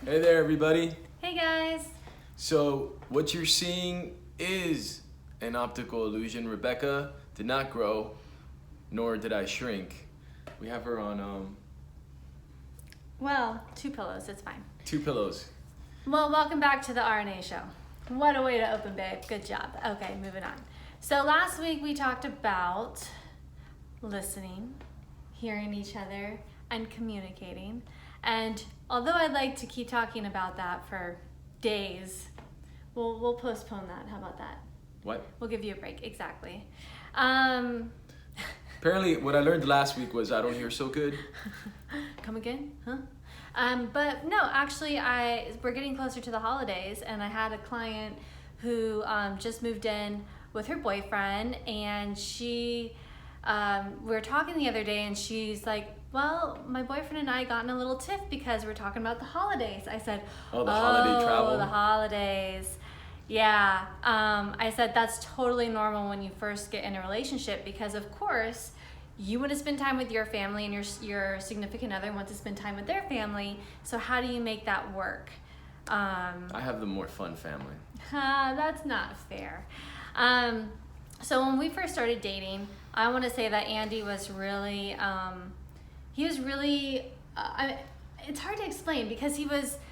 Hey there, everybody. Hey guys. So what you're seeing is an optical illusion. Rebekah did not grow, nor did I shrink. We have her on Well, 2 pillows, it's fine. 2 pillows. Well, welcome back to the RNA show. What a way to open, babe. Good job. Okay, moving on. So last week we talked about listening, hearing each other, and communicating. And although I'd like to keep talking about that for days, we'll postpone that. How about that? What? We'll give you a break. Exactly. Apparently, what I learned last week was I don't hear so good. Come again? Huh? But no, actually, we're getting closer to the holidays, and I had a client who just moved in with her boyfriend, and we were talking the other day, and she's like, well, my boyfriend and I got in a little tiff because we're talking about the holidays. I said, holiday travel. Oh, the holidays. Yeah. I said, that's totally normal when you first get in a relationship because, of course, you want to spend time with your family and your significant other wants to spend time with their family. So how do you make that work? I have the more fun family. That's not fair. So when we first started dating, I want to say that Andy was really, it's hard to explain because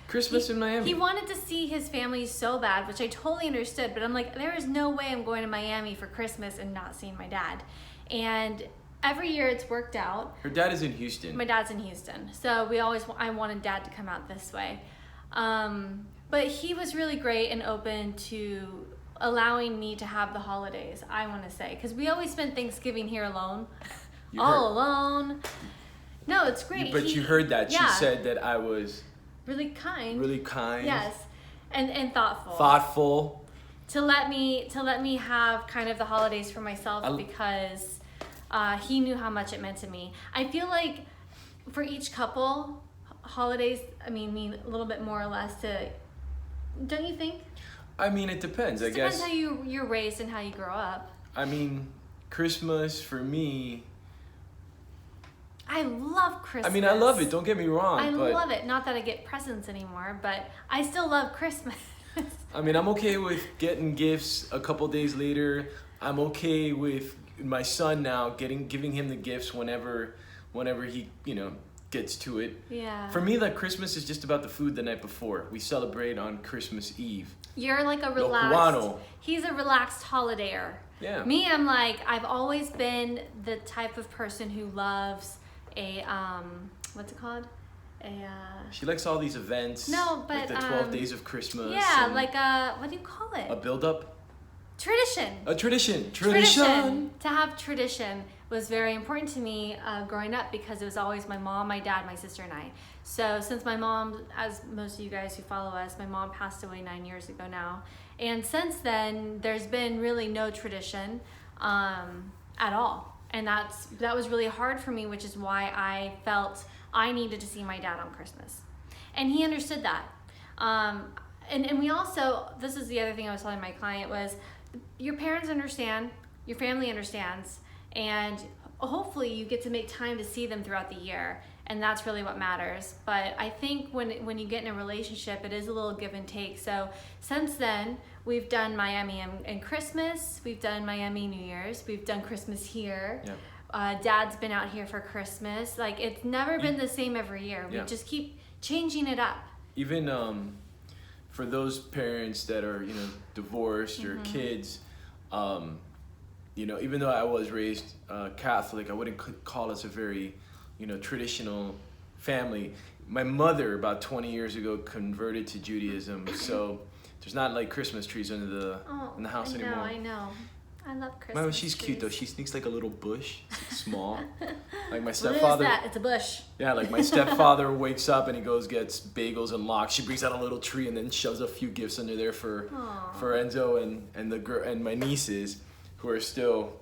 Christmas in Miami. He wanted to see his family so bad, which I totally understood, but I'm like, there is no way I'm going to Miami for Christmas and not seeing my dad. And every year it's worked out. Her dad is in Houston. My dad's in Houston. So I wanted dad to come out this way. But he was really great and open to allowing me to have the holidays, I want to say. Because we always spend Thanksgiving here alone. Alone. No, it's great. But you heard that. Yeah. She said that I was really kind. Really kind. Yes. And thoughtful. Thoughtful. To let me have kind of the holidays for myself because he knew how much it meant to me. I feel like for each couple, holidays, mean a little bit more or less to, don't you think? I mean, it depends, I guess. Depends how you're raised and how you grow up. I mean, Christmas for me, I love Christmas. I mean, I love it. Don't get me wrong. I love it. Not that I get presents anymore, but I still love Christmas. I mean, I'm okay with getting gifts a couple days later. I'm okay with my son now giving him the gifts whenever he, gets to it. Yeah. For me, like, Christmas is just about the food the night before. We celebrate on Christmas Eve. You're like a relaxed. He's a relaxed holidayer. Yeah. Me, I'm like, I've always been the type of person who loves a what's it called? She likes all these events. No, but like the 12 days of Christmas. Yeah, like what do you call it? A build-up. Tradition. A tradition. To have tradition was very important to me growing up because it was always my mom, my dad, my sister, and I. So since my mom, as most of you guys who follow us, my mom passed away 9 years ago now. And since then, there's been really no tradition at all. And that was really hard for me, which is why I felt I needed to see my dad on Christmas. And he understood that. And we also, this is the other thing I was telling my client was, your parents understand, your family understands, and hopefully you get to make time to see them throughout the year. And that's really what matters. But I think when you get in a relationship, it is a little give and take. So since then, we've done Miami and Christmas. We've done Miami New Year's. We've done Christmas here. Yep. Dad's been out here for Christmas. Like, it's never been the same every year. We just keep changing it up. Even for those parents that are, divorced or kids, even though I was raised Catholic, I wouldn't call us a very, traditional family. My mother, about 20 years ago, converted to Judaism, so there's not like Christmas trees in the house anymore. I know. I love Christmas. She's trees. cute though. She sneaks like a little bush. It's like small. Like my What stepfather. is that? It's a bush. Yeah, like my stepfather wakes up and he gets bagels and lox. She brings out a little tree and then shoves a few gifts under there for Enzo and the girl and my nieces, who are still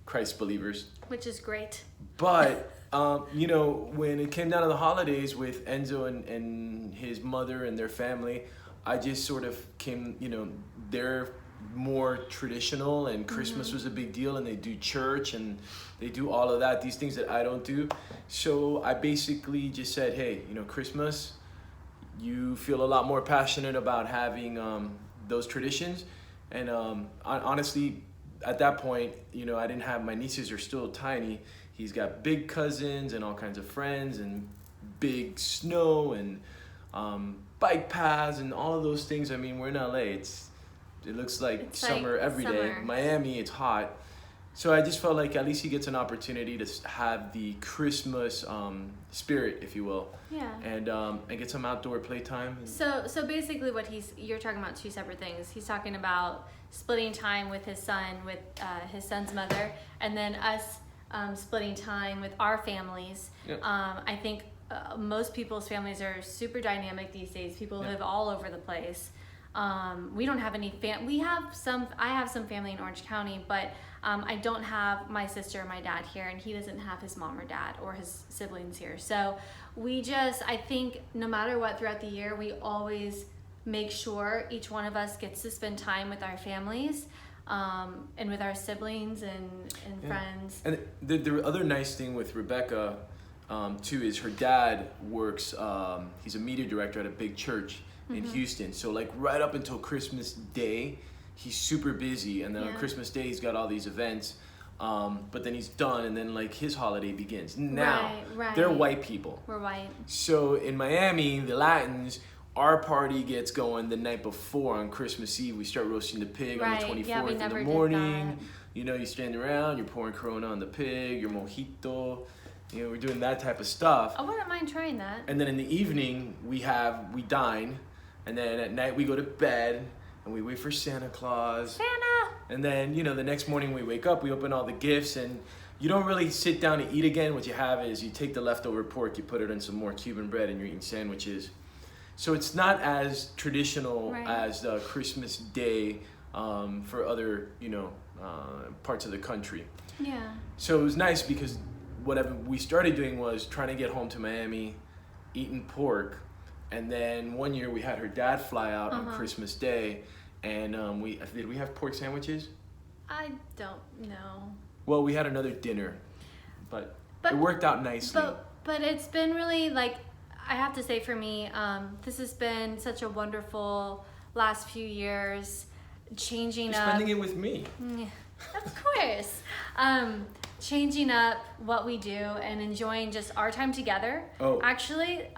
Christ believers. Which is great. But when it came down to the holidays with Enzo and his mother and their family, I just sort of came. They're more traditional, and Christmas was a big deal, and they do church and they do all of that, these things that I don't do. So I basically just said, hey, Christmas, you you feel a lot more passionate about having those traditions. And honestly, at that point, you know, I didn't have, my nieces are still tiny. He's got big cousins and all kinds of friends and big snow and bike paths and all of those things. I mean, we're in LA. It looks like It's summer like every day. summer. Miami, it's hot. So I just felt like at least he gets an opportunity to have the Christmas spirit, if you will. Yeah. And get some outdoor playtime. So basically what you're talking about two separate things. He's talking about splitting time with his son, with his son's mother, and then us splitting time with our families. Yep. I think most people's families are super dynamic these days. People Yep. live all over the place. We don't have any I have some family in Orange County, but I don't have my sister or my dad here, and he doesn't have his mom or dad or his siblings here. So I think no matter what throughout the year, we always make sure each one of us gets to spend time with our families, and with our siblings and friends. And the other nice thing with Rebekah, too, is her dad works, he's a media director at a big church in Houston. So like right up until Christmas Day, he's super busy. And then on Christmas Day, he's got all these events. But then he's done, and then like his holiday begins. Now, Right. they're white people. We're white. So in Miami, the Latins, our party gets going the night before on Christmas Eve. We start roasting the pig on the 24th Yeah, we in never the did morning. that. You know, you stand around, you're pouring Corona on the pig, your mojito. You know, we're doing that type of stuff. I wouldn't mind trying that. And then in the evening, we dine. And then at night, we go to bed and we wait for Santa Claus. Santa! And then, you know, the next morning we wake up, we open all the gifts, and you don't really sit down to eat again. What you have is you take the leftover pork, you put it in some more Cuban bread, and you're eating sandwiches. So it's not as traditional as the Christmas Day for other, you know, parts of the country. Yeah. So it was nice because whatever we started doing was trying to get home to Miami, eating pork, and then one year we had her dad fly out on Christmas Day, and did we have pork sandwiches? I don't know. Well, we had another dinner, but it worked out nicely. But it's been really, like, I have to say for me, this has been such a wonderful last few years, changing You're up. spending it with me. Of course. Changing up what we do and enjoying just our time together. Oh. Actually,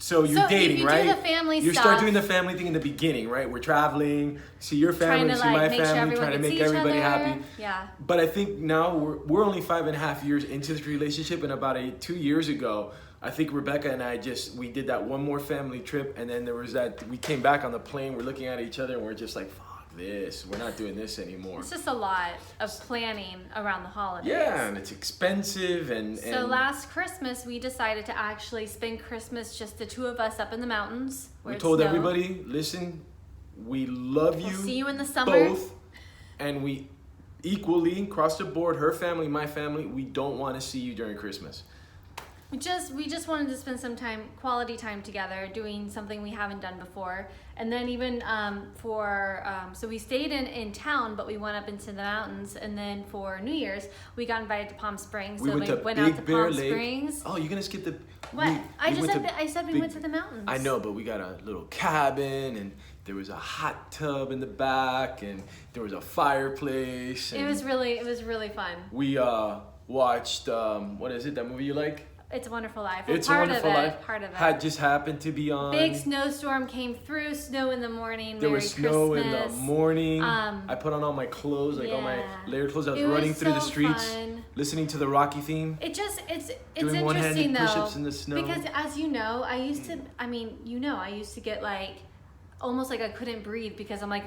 So you're so dating, if you right? do the family you stuff, start doing the family thing in the beginning, right? We're traveling, see your family, see my family, trying to make everybody happy. Yeah. But I think now we're only 5.5 years into this relationship, and about 2 years ago, I think Rebekah and I we did that one more family trip, and then there was we came back on the plane, we're looking at each other, and we're just like, fuck this, we're not doing this anymore. It's just a lot of planning around the holidays. Yeah, and it's expensive, and So last Christmas, we decided to actually spend Christmas just the two of us up in the mountains. We told everybody, listen, we love you. We'll see you in the summer. Both, and we equally across the board, her family, my family, we don't want to see you during Christmas. We just wanted to spend some quality time together, doing something we haven't done before. And then even so we stayed in town, but we went up into the mountains. And then for New Year's, we got invited to Palm Springs. We so went we to went out Big to Bear Palm Lake. Springs. Oh, you're gonna skip the? What? I said we Big- went to the mountains. I know, but we got a little cabin, and there was a hot tub in the back, and there was a fireplace. And It was really fun. We watched what is it? That movie you like? It's a Wonderful Life. It's a Wonderful Life. Part of it. Had just happened to be on. Big snowstorm came through. Snow in the morning. There Merry was snow in the Christmas. morning. I put on all my clothes, all my layered clothes. I was running through the streets, listening to the Rocky theme. It's doing interesting one-handed though, push-ups in the snow. because as you know, I used to get like almost like I couldn't breathe because I'm like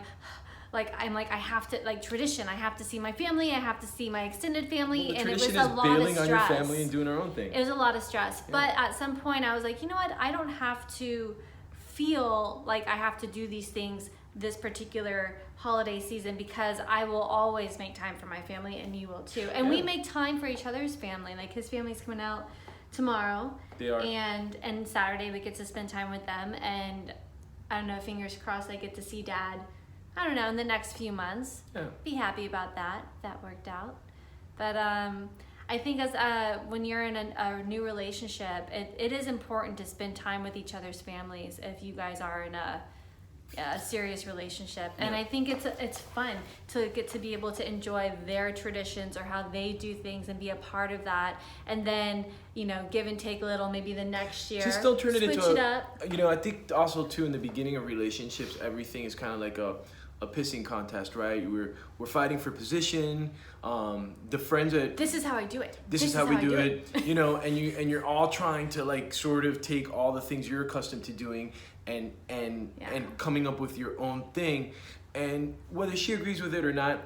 I have to, like, tradition. I have to see my family. I have to see my extended family, Well, the and it was tradition a is lot of bailing stress. on your family and doing our own thing. It was a lot of stress. But at some point I was like, you know what? I don't have to feel like I have to do these things this particular holiday season, because I will always make time for my family, and you will too. And we make time for each other's family. Like, his family's coming out tomorrow. They are. And Saturday we get to spend time with them. And I don't know, fingers crossed I get to see Dad, I don't know, in the next few months. Yeah. Be happy about that. That worked out. But I I think as when you're in a new relationship, it is important to spend time with each other's families if you guys are in a serious relationship. And I think it's fun to get to be able to enjoy their traditions or how they do things and be a part of that, and then give and take a little, maybe the next year just don't turn it into switch it up. I think also too, in the beginning of relationships, everything is kind of like a pissing contest, right? We're fighting for position. The friends that this is how I do it. This is how we do it. And you're all trying to like sort of take all the things you're accustomed to doing and coming up with your own thing. And whether she agrees with it or not,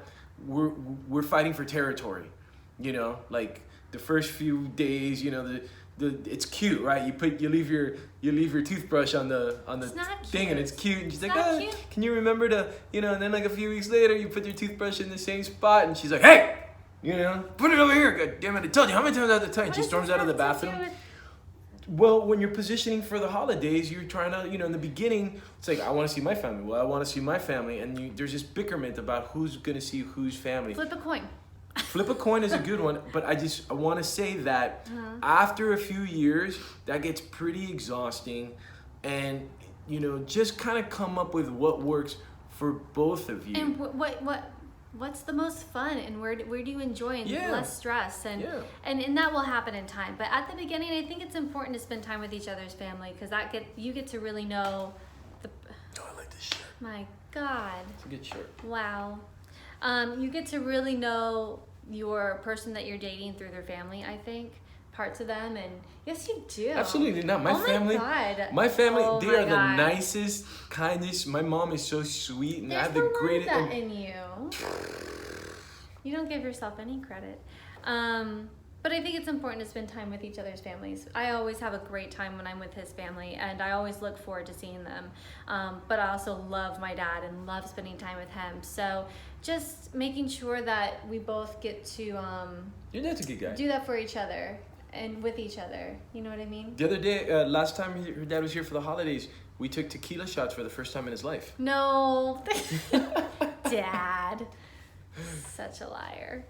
we're fighting for territory. Like the first few days, it's cute, right? You leave your toothbrush on the thing, and it's cute. And she's like, oh, can you remember to, and then like a few weeks later, you put your toothbrush in the same spot, and she's like, hey, put it over here. God damn it! I told you how many times I have to tell you. She storms out of the bathroom. Well, when you're positioning for the holidays, you're trying to, in the beginning, it's like, I want to see my family. Well, I want to see my family, and there's this bickerment about who's gonna see whose family. Flip a coin. Flip a coin is a good one, but I want to say that after a few years, that gets pretty exhausting, and just kind of come up with what works for both of you. And what's the most fun, and where do you enjoy and less stress, and that will happen in time. But at the beginning, I think it's important to spend time with each other's family, because you get to really know the. Oh, I like this shirt. My God. It's a good shirt. Wow. You get to really know your person that you're dating through their family, I think. Parts of them, and yes, you do. Absolutely not. My family, they are the nicest, kindest. My mom is so sweet, and I have the greatest. That in you. You don't give yourself any credit. But I think it's important to spend time with each other's families. I always have a great time when I'm with his family, and I always look forward to seeing them. But I also love my dad and love spending time with him. So just making sure that we both get to Your dad's a good guy. Do that for each other and with each other. You know what I mean? The other day, last time her dad was here for the holidays, we took tequila shots for the first time in his life. No. Dad. Such a liar.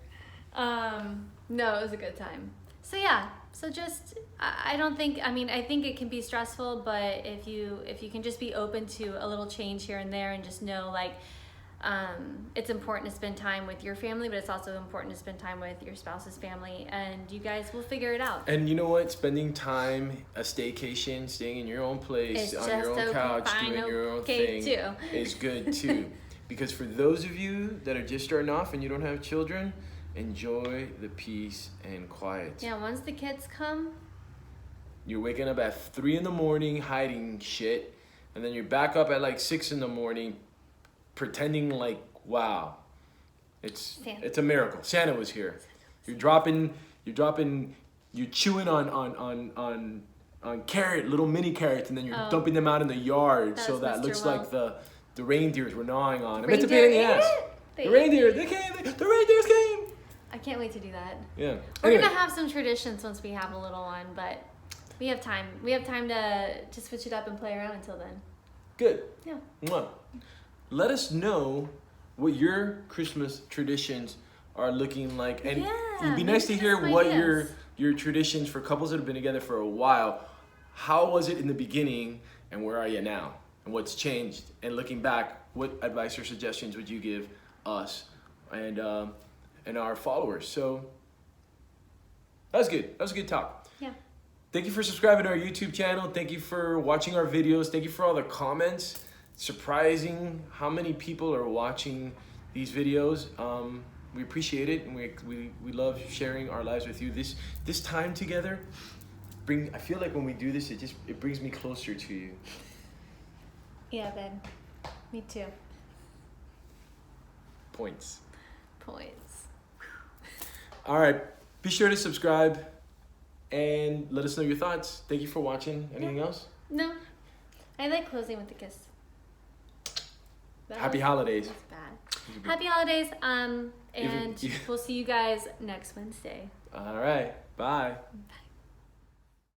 No, it was a good time. So just, I think it can be stressful, but if you can just be open to a little change here and there, and just know it's important to spend time with your family, but it's also important to spend time with your spouse's family, and you guys will figure it out. And you know what? Spending time, a staycation, staying in your own place, on your own couch, doing your own thing is good too. Because for those of you that are just starting off and you don't have children, enjoy the peace and quiet. Yeah, once the kids come. You're waking up at 3 a.m. hiding shit, and then you're back up at like 6 a.m. pretending like, wow, it's a miracle. Santa was here. You're chewing on little mini carrots, and then you're dumping them out in the yard, so that looks like the reindeers were gnawing on. I meant to pain in the ass. The reindeers came. I can't wait to do that. Yeah. We're gonna have some traditions once we have a little one, but we have time. We have time to switch it up and play around until then. Good. Yeah. Mwah. Let us know what your Christmas traditions are looking like, and it'd be nice to hear what your traditions for couples that have been together for a while. How was it in the beginning, and where are you now, and what's changed? And looking back, what advice or suggestions would you give us and our followers? So that was good. That was a good talk. Yeah. Thank you for subscribing to our YouTube channel. Thank you for watching our videos. Thank you for all the comments. Surprising how many people are watching these videos. We appreciate it, and we love sharing our lives with you. This time together, I feel like when we do this, it brings me closer to you. Yeah, Ben. Me too. Points. All right. Be sure to subscribe and let us know your thoughts. Thank you for watching. Anything else? No. I like closing with a kiss. Happy holidays. That's bad. Happy holidays. And we'll see you guys next Wednesday. All right. Bye. Bye.